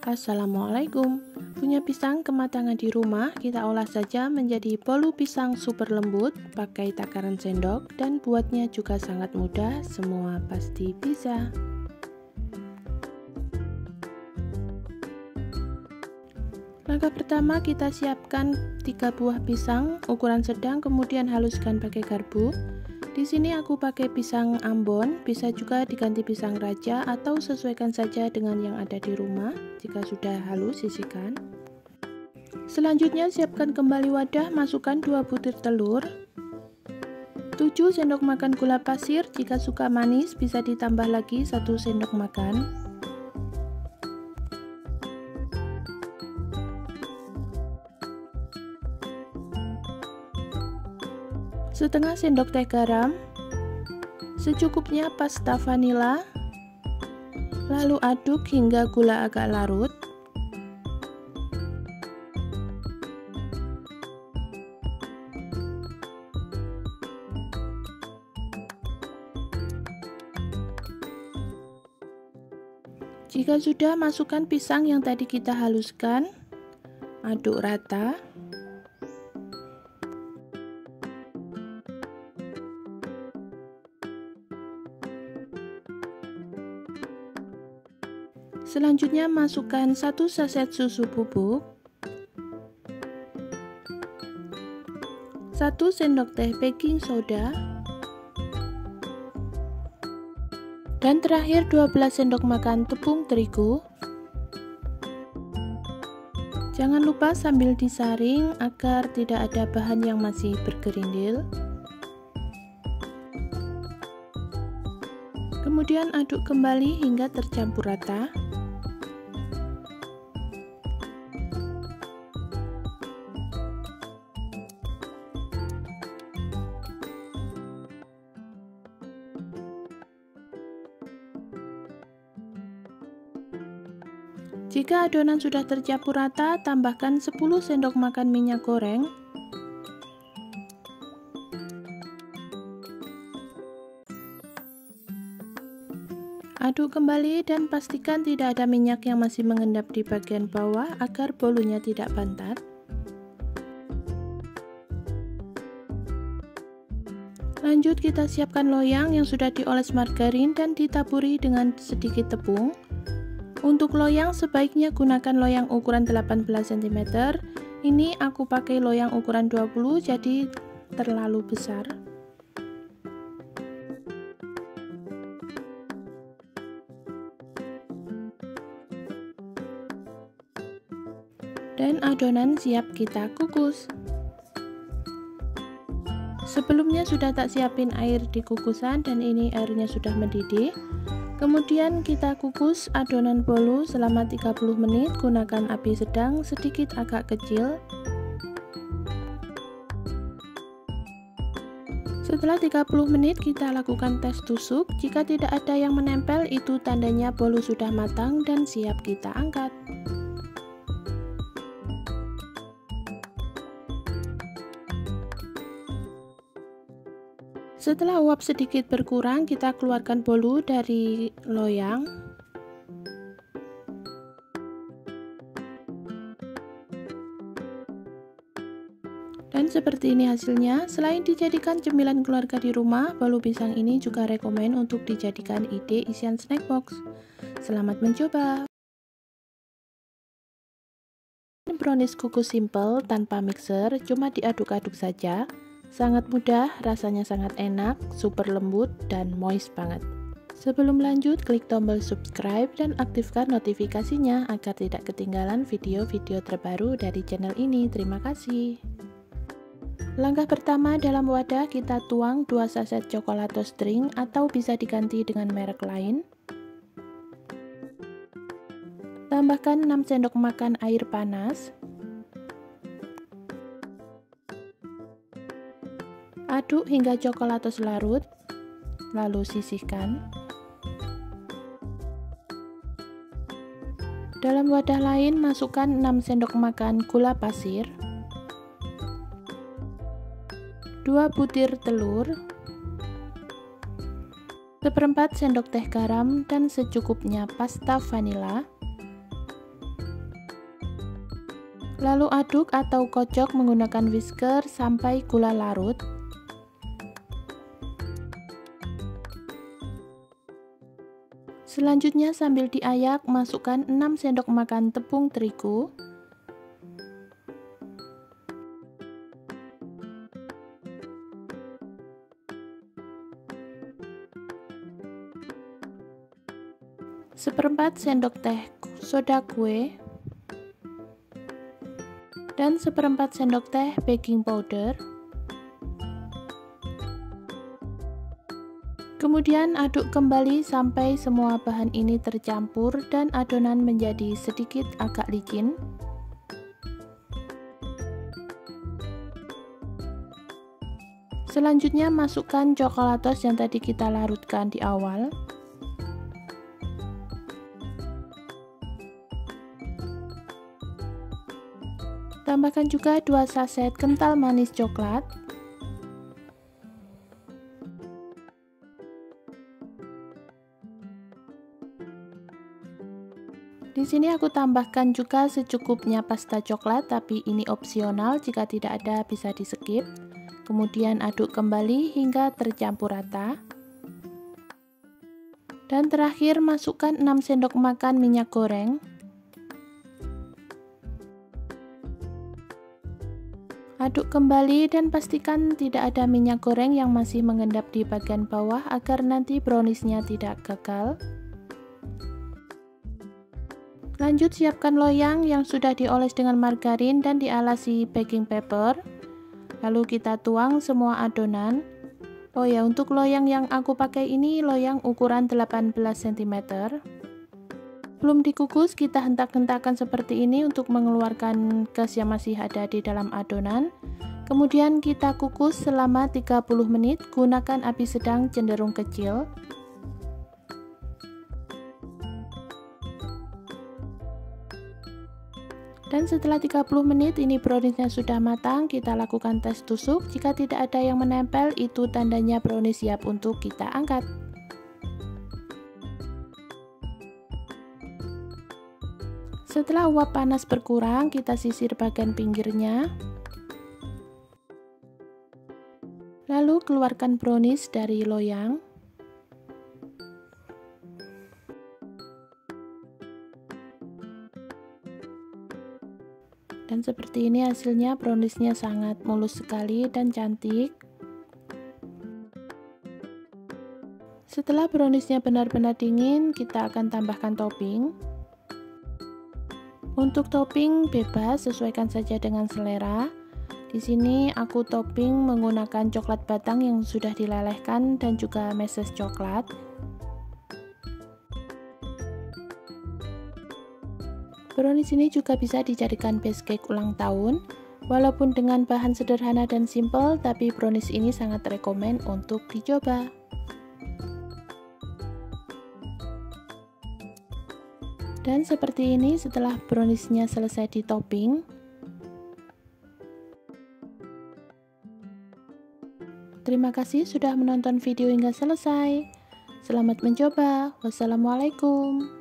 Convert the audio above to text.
Assalamualaikum. Punya pisang kematangan di rumah, kita olah saja menjadi bolu pisang super lembut, pakai takaran sendok, dan buatnya juga sangat mudah, semua pasti bisa. Langkah pertama, kita siapkan 3 buah pisang ukuran sedang, kemudian haluskan pakai garpu. Di sini aku pakai pisang Ambon, bisa juga diganti pisang raja atau sesuaikan saja dengan yang ada di rumah. Jika sudah halus, sisihkan. Selanjutnya siapkan kembali wadah, masukkan 2 butir telur, 7 sendok makan gula pasir, jika suka manis bisa ditambah lagi 1 sendok makan. Setengah sendok teh garam, secukupnya pasta vanila, lalu aduk hingga gula agak larut. Jika sudah, masukkan pisang yang tadi kita haluskan, aduk rata. Selanjutnya masukkan 1 saset susu bubuk, 1 sendok teh baking soda, dan terakhir 12 sendok makan tepung terigu. Jangan lupa sambil disaring agar tidak ada bahan yang masih bergerindil. Kemudian aduk kembali hingga tercampur rata. Jika adonan sudah tercampur rata, tambahkan 10 sendok makan minyak goreng. Aduk kembali dan pastikan tidak ada minyak yang masih mengendap di bagian bawah agar bolunya tidak bantat. Lanjut, kita siapkan loyang yang sudah dioles margarin dan ditaburi dengan sedikit tepung. Untuk loyang sebaiknya gunakan loyang ukuran 18 cm. Ini aku pakai loyang ukuran 20, jadi terlalu besar. Dan adonan siap kita kukus. Sebelumnya sudah tak siapin air di kukusan dan ini airnya sudah mendidih. Kemudian kita kukus adonan bolu selama 30 menit, gunakan api sedang sedikit agak kecil. Setelah 30 menit kita lakukan tes tusuk, jika tidak ada yang menempel itu tandanya bolu sudah matang dan siap kita angkat. Setelah uap sedikit berkurang, kita keluarkan bolu dari loyang. Dan seperti ini hasilnya. Selain dijadikan cemilan keluarga di rumah, bolu pisang ini juga rekomen untuk dijadikan ide isian snack box. Selamat mencoba! Brownies kukus simple tanpa mixer, cuma diaduk-aduk saja. Sangat mudah, rasanya sangat enak, super lembut, dan moist banget. Sebelum lanjut, klik tombol subscribe dan aktifkan notifikasinya agar tidak ketinggalan video-video terbaru dari channel ini. Terima kasih. Langkah pertama, dalam wadah kita tuang 2 saset Cokolato String atau bisa diganti dengan merek lain. Tambahkan 6 sendok makan air panas. Aduk hingga coklatos larut, lalu sisihkan. Dalam wadah lain masukkan 6 sendok makan gula pasir, 2 butir telur, 1/4 sendok teh garam dan secukupnya pasta vanila. Lalu aduk atau kocok menggunakan whisker sampai gula larut. Selanjutnya sambil diayak, masukkan 6 sendok makan tepung terigu, seperempat sendok teh soda kue, dan seperempat sendok teh baking powder. Kemudian aduk kembali sampai semua bahan ini tercampur dan adonan menjadi sedikit agak licin. Selanjutnya masukkan coklatos yang tadi kita larutkan di awal. Tambahkan juga 2 saset kental manis coklat. Di sini aku tambahkan juga secukupnya pasta coklat, tapi ini opsional, jika tidak ada bisa di-skip. Kemudian aduk kembali hingga tercampur rata. Dan terakhir masukkan 6 sendok makan minyak goreng. Aduk kembali dan pastikan tidak ada minyak goreng yang masih mengendap di bagian bawah agar nanti browniesnya tidak gagal. Lanjut siapkan loyang yang sudah dioles dengan margarin dan dialasi baking paper. Lalu kita tuang semua adonan. Oh ya, untuk loyang yang aku pakai ini loyang ukuran 18 cm. Belum dikukus, kita hentak-hentakan seperti ini untuk mengeluarkan gas yang masih ada di dalam adonan. Kemudian kita kukus selama 30 menit, gunakan api sedang cenderung kecil. Dan setelah 30 menit ini browniesnya sudah matang, kita lakukan tes tusuk. Jika tidak ada yang menempel, itu tandanya brownies siap untuk kita angkat. Setelah uap panas berkurang, kita sisir bagian pinggirnya. Lalu keluarkan brownies dari loyang. Dan seperti ini hasilnya, browniesnya sangat mulus sekali dan cantik. Setelah browniesnya benar-benar dingin, kita akan tambahkan topping. Untuk topping bebas, sesuaikan saja dengan selera. Di sini aku topping menggunakan coklat batang yang sudah dilelehkan dan juga meses coklat. Brownies ini juga bisa dijadikan base cake ulang tahun. Walaupun dengan bahan sederhana dan simple, tapi brownies ini sangat rekomen untuk dicoba. Dan seperti ini setelah browniesnya selesai di topping. Terima kasih sudah menonton video hingga selesai. Selamat mencoba. Wassalamualaikum.